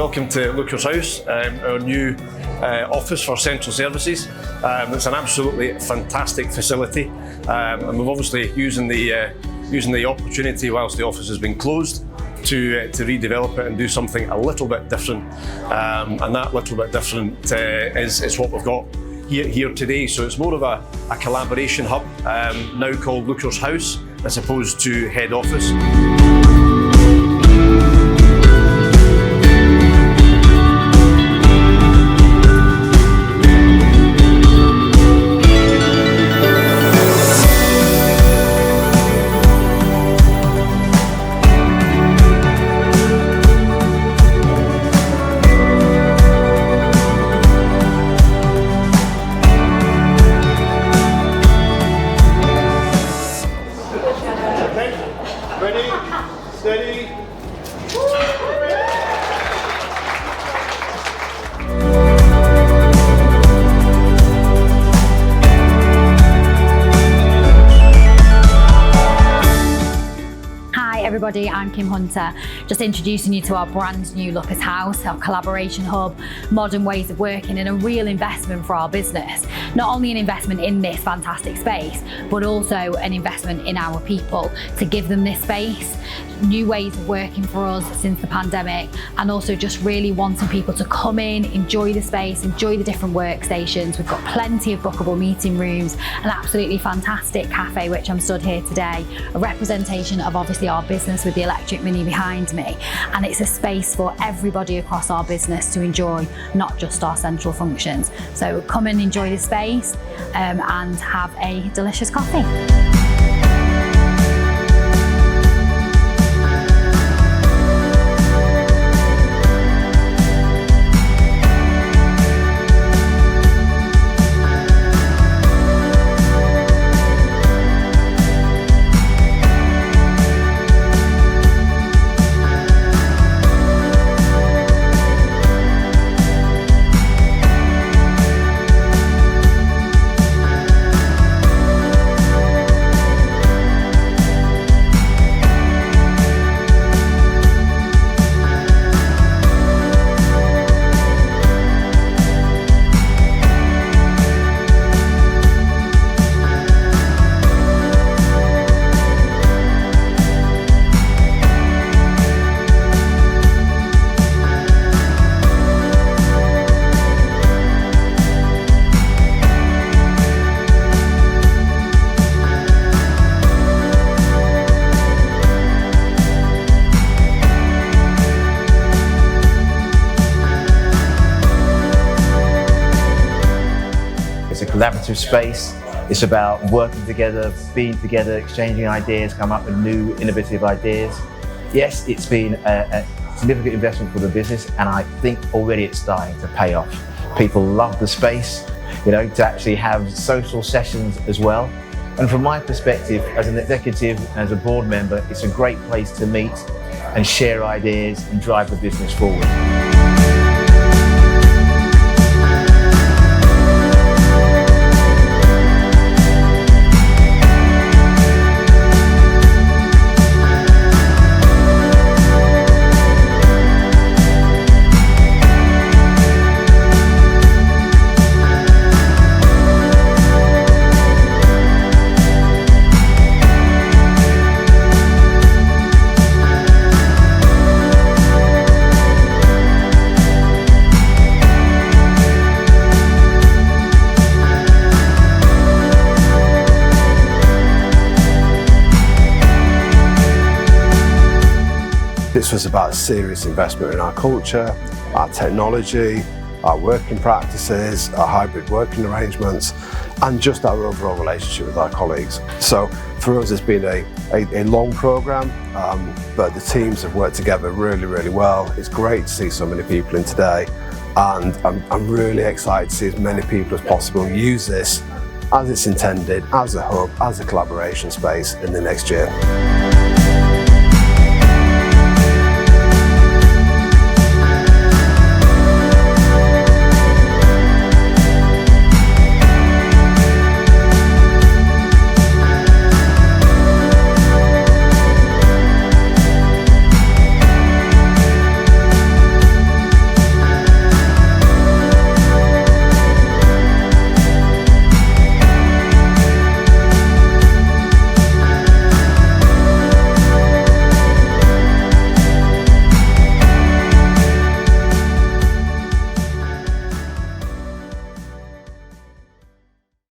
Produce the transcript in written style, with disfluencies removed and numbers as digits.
welcome to Lucas House, our new office for central services. It's an absolutely fantastic facility, and we've obviously using the opportunity whilst the office has been closed to redevelop it and do something a little bit different. And that little bit different is what we've got here today. So it's more of a collaboration hub, now called Lucas House, as opposed to head office. Ready, steady. Hi everybody, I'm Kim Hunter, just introducing you to our brand new Lucas House, our collaboration hub, modern ways of working, and a real investment for our business. Not only an investment in this fantastic space, but also an investment in our people to give them this space, new ways of working for us since the pandemic, and also just really wanting people to come in, enjoy the space, enjoy the different workstations. We've got plenty of bookable meeting rooms, an absolutely fantastic cafe, which I'm stood here today, a representation of obviously our business with the electric Mini behind me, and it's a space for everybody across our business to enjoy, not just our central functions. So come and enjoy the space and have a delicious coffee. It's a collaborative space. It's about working together, being together, exchanging ideas, come up with new innovative ideas. Yes, it's been a significant investment for the business, and I think already it's starting to pay off. People love the space, to actually have social sessions as well. And from my perspective, as an executive, as a board member, it's a great place to meet and share ideas and drive the business forward. This was about a serious investment in our culture, our technology, our working practices, our hybrid working arrangements, and just our overall relationship with our colleagues. So for us, it's been a long program, but the teams have worked together really, really well. It's great to see so many people in today, and I'm really excited to see as many people as possible use this as it's intended, as a hub, as a collaboration space in the next year.